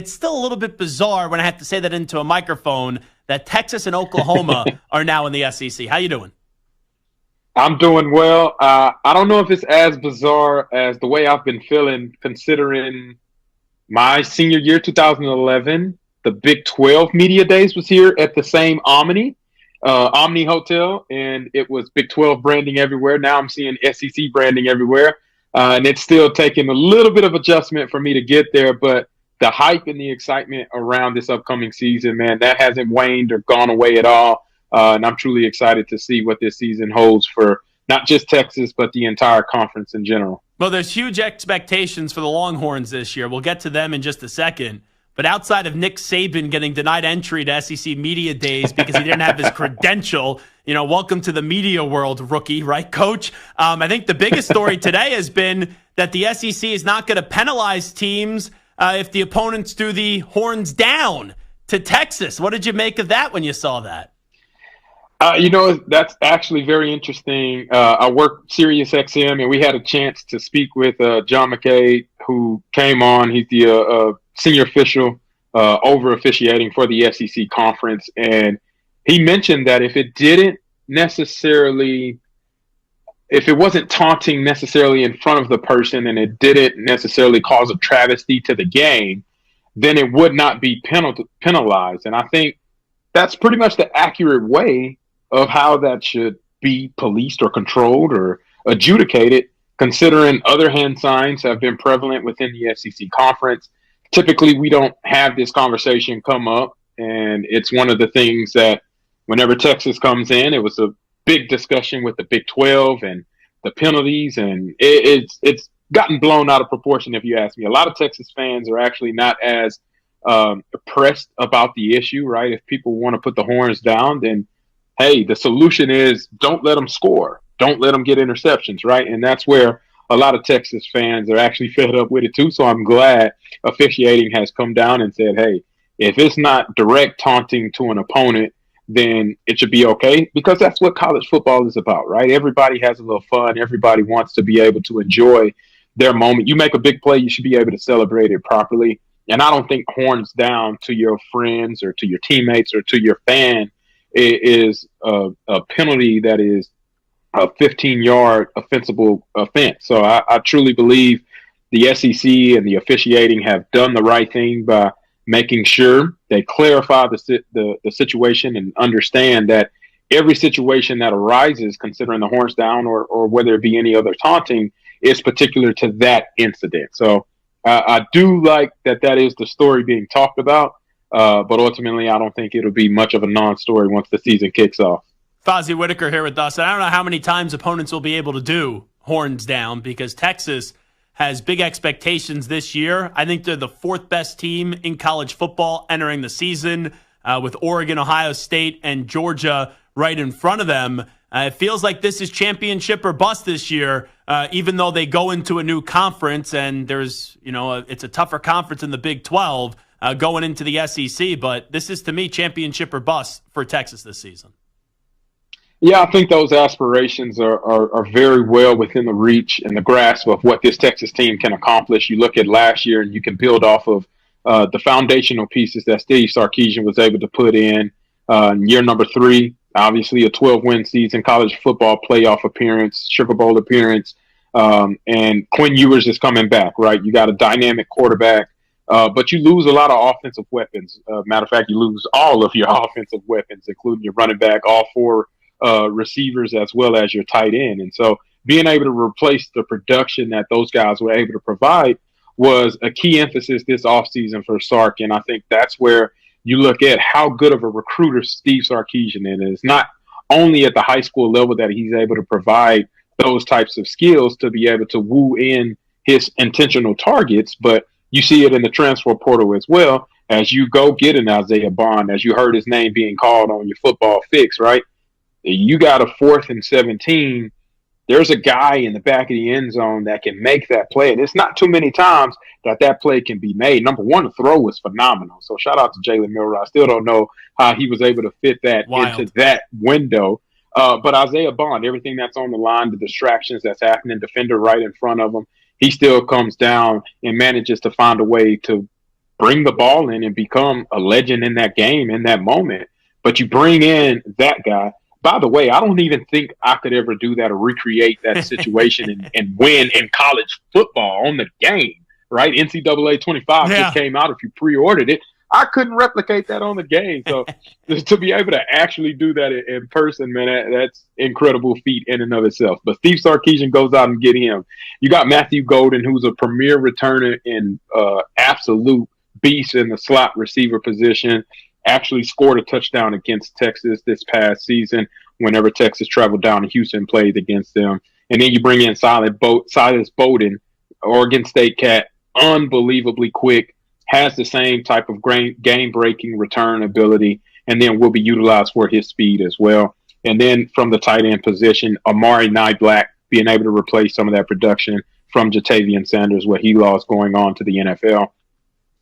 It's still a little bit bizarre when I have to say that into a microphone that Texas and Oklahoma are now in the SEC. How you doing? I'm doing well. I don't know if it's as bizarre as the way I've been feeling considering my senior year, 2011. The Big 12 Media Days was here at the same Omni Hotel, and it was Big 12 branding everywhere. Now I'm seeing SEC branding everywhere, and it's still taking a little bit of adjustment for me to get there, but the hype and the excitement around this upcoming season, man, that hasn't waned or gone away at all. And I'm truly excited to see what this season holds for not just Texas, but the entire conference in general. Well, there's huge expectations for the Longhorns this year. We'll get to them in just a second. But outside of Nick Saban getting denied entry to SEC Media Days because he didn't have his credential, welcome to the media world, rookie, right, Coach? I think the biggest story today has been that the SEC is not going to penalize teams if the opponents do the horns down to Texas. What did you make of that when you saw that? That's actually very interesting. I work Sirius XM, and we had a chance to speak with John McKay, who came on. He's the senior official over officiating for the SEC conference. And he mentioned that if it wasn't taunting necessarily in front of the person and it didn't necessarily cause a travesty to the game, then it would not be penalized. And I think that's pretty much the accurate way of how that should be policed or controlled or adjudicated, considering other hand signs have been prevalent within the SEC conference. Typically, we don't have this conversation come up, and it's one of the things that whenever Texas comes in, it was a big discussion with the Big 12 and the penalties, and it's gotten blown out of proportion, if you ask me. A lot of Texas fans are actually not as pressed about the issue, right? If people want to put the horns down, then hey, the solution is don't let them score. Don't let them get interceptions, right? And that's where a lot of Texas fans are actually fed up with it too. So I'm glad officiating has come down and said, hey, if it's not direct taunting to an opponent, then it should be okay, because that's what college football is about, right? Everybody has a little fun. Everybody wants to be able to enjoy their moment. You make a big play, you should be able to celebrate it properly. And I don't think horns down to your friends or to your teammates or to your fan is a penalty that is a 15-yard offensible offense. So I truly believe the SEC and the officiating have done the right thing by making sure they clarify the situation and understand that every situation that arises, considering the horns down or whether it be any other taunting, is particular to that incident. So I do like that is the story being talked about. But ultimately, I don't think it'll be much of a non-story once the season kicks off. Fozzy Whittaker here with us. And I don't know how many times opponents will be able to do horns down, because Texas has big expectations this year. I think they're the fourth best team in college football entering the season, with Oregon, Ohio State, and Georgia right in front of them. It feels like this is championship or bust this year, even though they go into a new conference and there's, it's a tougher conference in the Big 12. Going into the SEC, but this is, to me, championship or bust for Texas this season. Yeah, I think those aspirations are very well within the reach and the grasp of what this Texas team can accomplish. You look at last year, and you can build off of the foundational pieces that Steve Sarkisian was able to put in. Year number 3, obviously a 12-win season, college football playoff appearance, Sugar Bowl appearance, and Quinn Ewers is coming back, right? You got a dynamic quarterback. But you lose a lot of offensive weapons. Matter of fact, you lose all of your offensive weapons, including your running back, all 4 receivers, as well as your tight end. And so being able to replace the production that those guys were able to provide was a key emphasis this offseason for Sark. And I think that's where you look at how good of a recruiter Steve Sarkisian is. Not only at the high school level that he's able to provide those types of skills to be able to woo in his intentional targets, but you see it in the transfer portal as well, as you go get an Isaiah Bond, as you heard his name being called on your football fix, right? You got a 4th and 17. There's a guy in the back of the end zone that can make that play. And it's not too many times that play can be made. Number one, the throw was phenomenal. So shout out to Jalen Milroy. I still don't know how he was able to fit that into that window. But Isaiah Bond, everything that's on the line, the distractions that's happening, defender right in front of him, he still comes down and manages to find a way to bring the ball in and become a legend in that game, in that moment. But you bring in that guy. By the way, I don't even think I could ever do that or recreate that situation and win in college football on the game, right? NCAA 25 just came out. If you pre-ordered it, I couldn't replicate that on the game. So to be able to actually do that in person, man, that's incredible feat in and of itself. But Steve Sarkisian goes out and get him. You got Matthew Golden, who's a premier returner and absolute beast in the slot receiver position. Actually scored a touchdown against Texas this past season whenever Texas traveled down to Houston and played against them. And then you bring in Silas Bowden, Oregon State cat, unbelievably quick, has the same type of game-breaking return ability, and then will be utilized for his speed as well. And then from the tight end position, Amari Niblack being able to replace some of that production from Jatavian Sanders, what he lost going on to the NFL.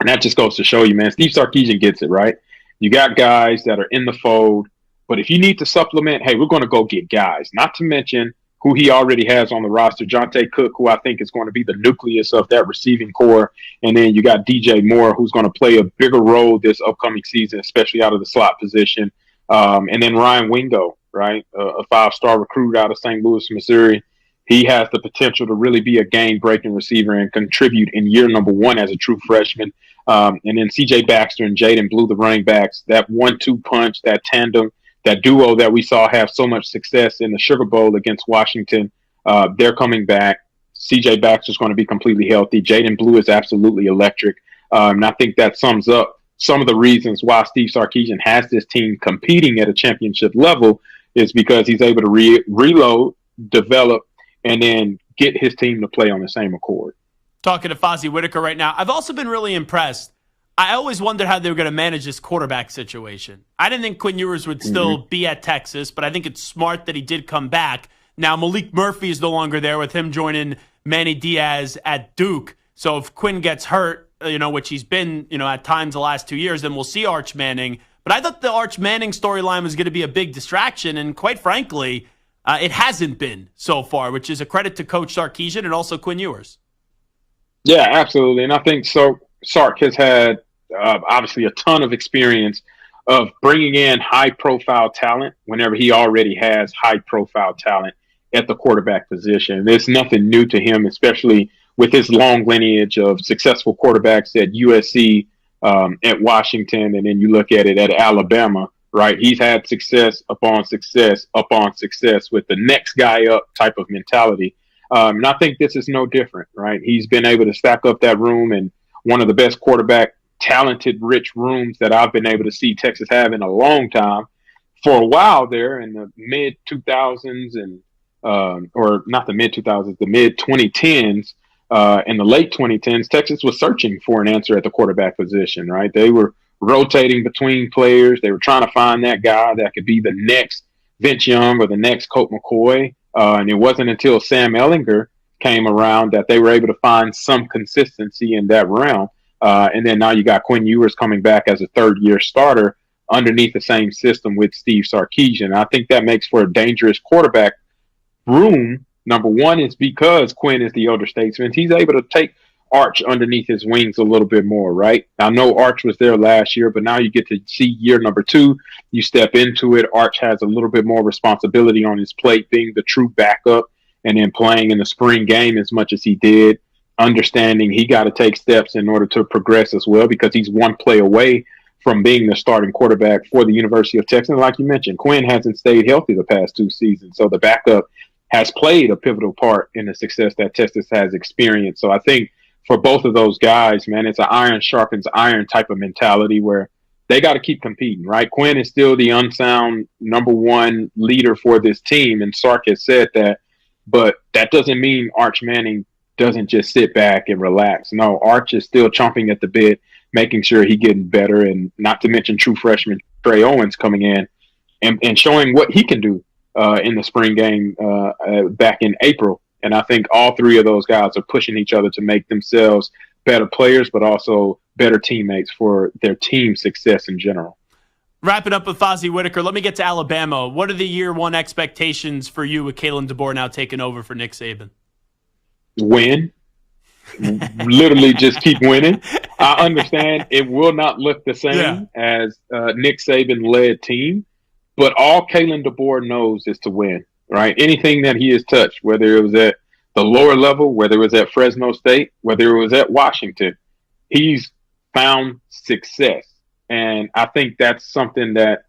And that just goes to show you, man, Steve Sarkisian gets it, right? You got guys that are in the fold, but if you need to supplement, hey, we're going to go get guys. Not to mention who he already has on the roster, Jonte Cook, who I think is going to be the nucleus of that receiving core. And then you got DJ Moore, who's going to play a bigger role this upcoming season, especially out of the slot position. And then Ryan Wingo, right, a 5-star recruit out of St. Louis, Missouri. He has the potential to really be a game-breaking receiver and contribute in year number 1 as a true freshman. And then C.J. Baxter and Jaden Blue, the running backs, that 1-2 punch, that tandem, that duo that we saw have so much success in the Sugar Bowl against Washington, they're coming back. C.J. Baxter's going to be completely healthy. Jaden Blue is absolutely electric. And I think that sums up some of the reasons why Steve Sarkisian has this team competing at a championship level is because he's able to reload, develop, and then get his team to play on the same accord. Talking to Fozzy Whittaker right now. I've also been really impressed. I always wondered how they were going to manage this quarterback situation. I didn't think Quinn Ewers would still be at Texas, but I think it's smart that he did come back. Now, Malik Murphy is no longer there with him joining Manny Diaz at Duke. So if Quinn gets hurt, which he's been, at times the last 2 years, then we'll see Arch Manning. But I thought the Arch Manning storyline was going to be a big distraction, and quite frankly, it hasn't been so far, which is a credit to Coach Sarkisian and also Quinn Ewers. Yeah, absolutely. And I think Sark has had obviously a ton of experience of bringing in high-profile talent whenever he already has high-profile talent at the quarterback position. There's nothing new to him, especially with his long lineage of successful quarterbacks at USC, at Washington, and then you look at it at Alabama, right? He's had success upon success upon success with the next guy up type of mentality. And I think this is no different, right? He's been able to stack up that room, and one of the best quarterback talented, rich rooms that I've been able to see Texas have in a long time. For a while there in the mid 2000s or not the mid 2000s, the mid 2010s, in the late 2010s, Texas was searching for an answer at the quarterback position, right? They were rotating between players. They were trying to find that guy that could be the next Vince Young or the next Colt McCoy. And it wasn't until Sam Ehlinger came around that they were able to find some consistency in that realm. And then now you got Quinn Ewers coming back as a third-year starter underneath the same system with Steve Sarkisian. I think that makes for a dangerous quarterback room. Number one is because Quinn is the elder statesman. He's able to take Arch underneath his wings a little bit more, right? I know Arch was there last year, but now you get to see year number 2. You step into it. Arch has a little bit more responsibility on his plate, being the true backup, and then playing in the spring game as much as he did, understanding he got to take steps in order to progress as well, because he's one play away from being the starting quarterback for the University of Texas. And like you mentioned, Quinn hasn't stayed healthy the past 2 seasons, so the backup has played a pivotal part in the success that Texas has experienced. So I think for both of those guys, man, it's an iron sharpens iron type of mentality where they got to keep competing, right? Quinn is still the unsound number 1 leader for this team, and Sark has said that, but that doesn't mean Arch Manning doesn't just sit back and relax. No, Arch is still chomping at the bit, making sure he's getting better, and not to mention true freshman Trey Owens coming in and showing what he can do in the spring game back in April. And I think all 3 of those guys are pushing each other to make themselves better players, but also better teammates for their team success in general. Wrapping up with Fozzy Whittaker, let me get to Alabama. What are the year 1 expectations for you with Kalen DeBoer now taking over for Nick Saban? Win. literally just keep winning. I understand it will not look the Yeah. same as Nick Saban led team, but all Kalen DeBoer knows is to win, right? Anything that he has touched, whether it was at the lower level, whether it was at Fresno State, whether it was at Washington, he's found success. And I think that's something that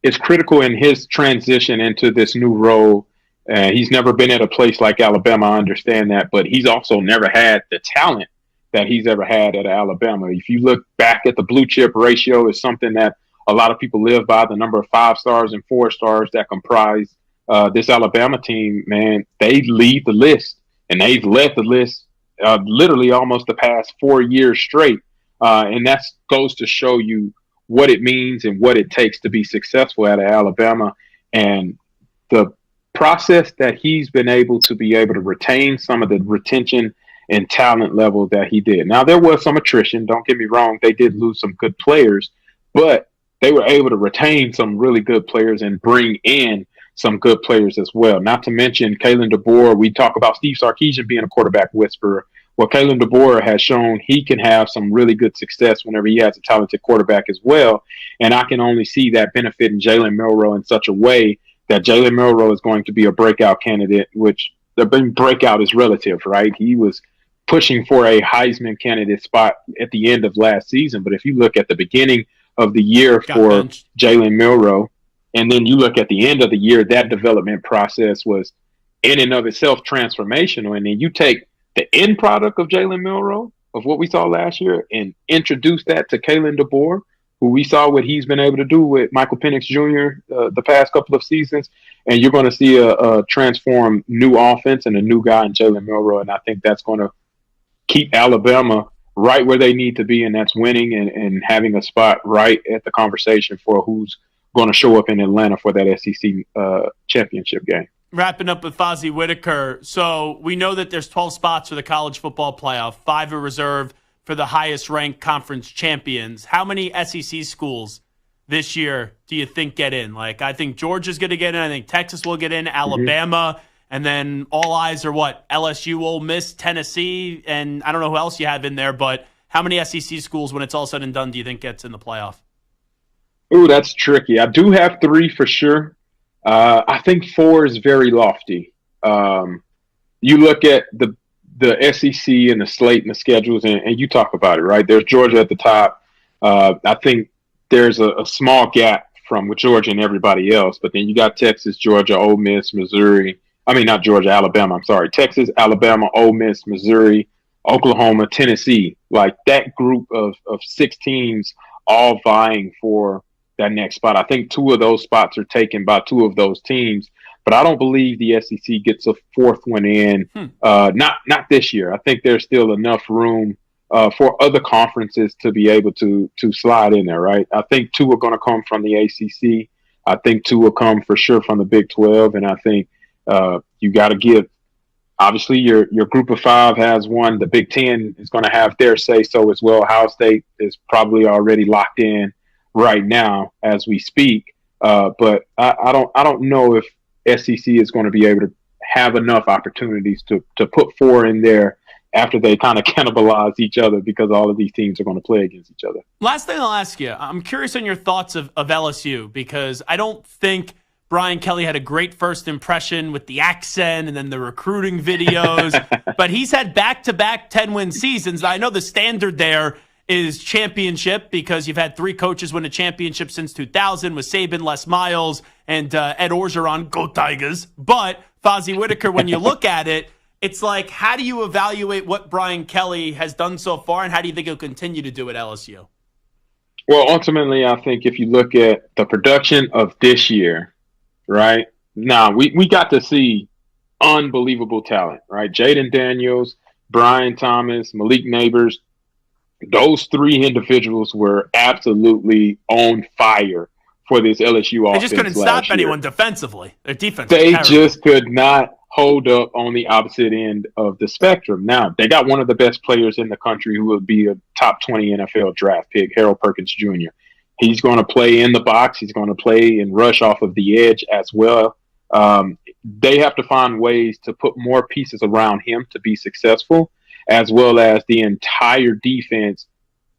is critical in his transition into this new role. He's never been at a place like Alabama, I understand that, but he's also never had the talent that he's ever had at Alabama. If you look back at the blue chip ratio, it's something that a lot of people live by, the number of 5 stars and 4 stars that comprise this Alabama team, man, they lead the list, and they've led the list literally almost the past 4 years straight. And that goes to show you what it means and what it takes to be successful at Alabama. And the process that he's been able to retain some of the retention and talent level that he did. Now, there was some attrition. Don't get me wrong. They did lose some good players, but they were able to retain some really good players and bring in some good players as well. Not to mention Kalen DeBoer. We talk about Steve Sarkisian being a quarterback whisperer. Well, Kalen DeBoer has shown he can have some really good success whenever he has a talented quarterback as well. And I can only see that benefit in Jalen Milroe in such a way that Jalen Milroe is going to be a breakout candidate, which the breakout is relative, right? He was pushing for a Heisman candidate spot at the end of last season. But if you look at the beginning of the year for Jalen Milroe, and then you look at the end of the year, that development process was in and of itself transformational. And then you take the end product of Jalen Milroe, of what we saw last year, and introduce that to Kalen DeBoer, who we saw what he's been able to do with Michael Penix Jr. The past couple of seasons, and you're going to see a transformed new offense and a new guy in Jalen Milroe, and I think that's going to keep Alabama right where they need to be, and that's winning and having a spot right at the conversation for who's going to show up in Atlanta for that SEC championship game. Wrapping up with Fozzy Whittaker. So we know that there's 12 spots for the college football playoff, 5 are reserved for the highest ranked conference champions. How many SEC schools this year do you think get in? Like, I think Georgia's going to get in. I think Texas will get in, Alabama, and then all eyes are what? LSU, Ole Miss, Tennessee, and I don't know who else you have in there, but how many SEC schools, when it's all said and done, do you think gets in the playoff? Ooh, that's tricky. I do have 3 for sure. I think 4 is very lofty. You look at the SEC and the slate and the schedules, and you talk about it, right? There's Georgia at the top. I think there's a small gap from with Georgia and everybody else, but then you got Texas, Georgia, Ole Miss, Missouri. I mean, not Georgia, Alabama. I'm sorry. Texas, Alabama, Ole Miss, Missouri, Oklahoma, Tennessee. Like that group of 6 teams all vying for that next spot. I think 2 of those spots are taken by 2 of those teams, but I don't believe the SEC gets a 4th one in. Not this year. I think there's still enough room for other conferences to be able to slide in there, right? I think 2 are going to come from the ACC. I think 2 will come for sure from the Big 12, and I think you got to give. Obviously, your group of 5 has one. The Big 10 is going to have their say so as well. Ohio State is probably already locked in right now as we speak, but I don't know if SEC is going to be able to have enough opportunities to put 4 in there after they kind of cannibalize each other, because all of these teams are going to play against each other. Last thing I'll ask you, I'm curious on your thoughts of LSU, because I don't think Brian Kelly had a great first impression with the accent and then the recruiting videos, but he's had back-to-back 10-win seasons. I know the standard there is championship, because you've had 3 coaches win a championship since 2000 with Saban, Les Miles, and Ed Orgeron. Go Tigers. But Fozzy Whittaker, when you look at it, it's like, how do you evaluate what Brian Kelly has done so far, and how do you think he'll continue to do at LSU? Well, ultimately, I think if you look at the production of this year, right? Now, we got to see unbelievable talent, right? Jaden Daniels, Brian Thomas, Malik Neighbors. Those 3 individuals were absolutely on fire for this LSU offense. They just couldn't stop anyone defensively. Their defense They just could not hold up on the opposite end of the spectrum. Now, they got one of the best players in the country who will be a top 20 NFL draft pick, Harold Perkins Jr. He's going to play in the box. He's going to play and rush off of the edge as well. They have to find ways to put more pieces around him to be successful. as well as the entire defense,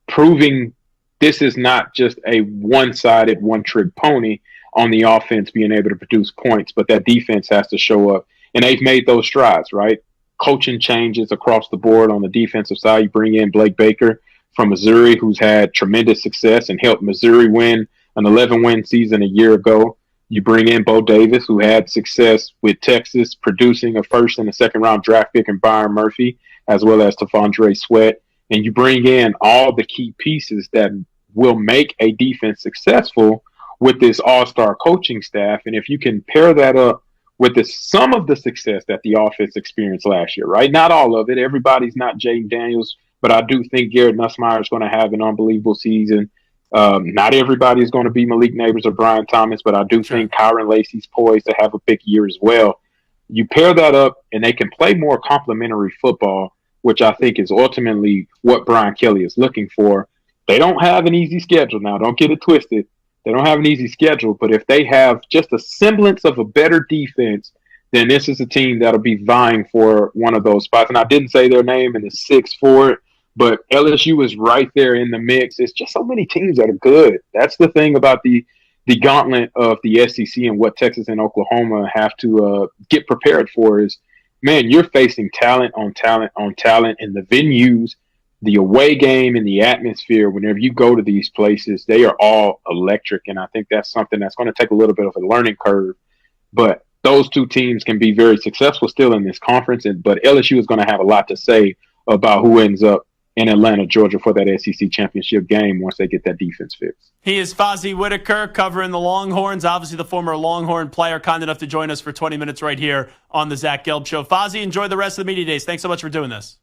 proving this is not just a one-sided, one-trick pony on the offense being able to produce points, but that defense has to show up. And they've made those strides, right? Coaching changes across the board on the defensive side. You bring in Blake Baker from Missouri, who's had tremendous success and helped Missouri win an 11-win season a year ago. You bring in Bo Davis, who had success with Texas, producing a first and a second round draft pick in Byron Murphy, as well as T'Vondre Sweat. And you bring in all the key pieces that will make a defense successful with this all-star coaching staff. And if you can pair that up with some of the success that the offense experienced last year, right? Not all of it. Everybody's not Jaden Daniels, but I do think Garrett Nussmeier is going to have an unbelievable season. Not everybody is going to be Malik Neighbors or Brian Thomas, but I do think Kyron Lacey's poised to have a big year as well. You pair that up, and they can play more complementary football, which I think is ultimately what Brian Kelly is looking for. They don't have an easy schedule now. Don't get it twisted. They don't have an easy schedule, but if they have just a semblance of a better defense, then this is a team that'll be vying for one of those spots. And I didn't say their name in the 6 for it, but LSU is right there in the mix. It's just so many teams that are good. That's the thing about the gauntlet of the SEC and what Texas and Oklahoma have to get prepared for is, man, you're facing talent on talent on talent, and the venues, the away game, and the atmosphere, whenever you go to these places, they are all electric. And I think that's something that's going to take a little bit of a learning curve. But those two teams can be very successful still in this conference. But LSU is going to have a lot to say about who ends up in Atlanta, Georgia for that SEC championship game once they get that defense fixed. He is Fozzy Whittaker covering the Longhorns, obviously the former Longhorn player, kind enough to join us for 20 minutes right here on the Zach Gelb Show. Fozzy, enjoy the rest of the media days. Thanks so much for doing this.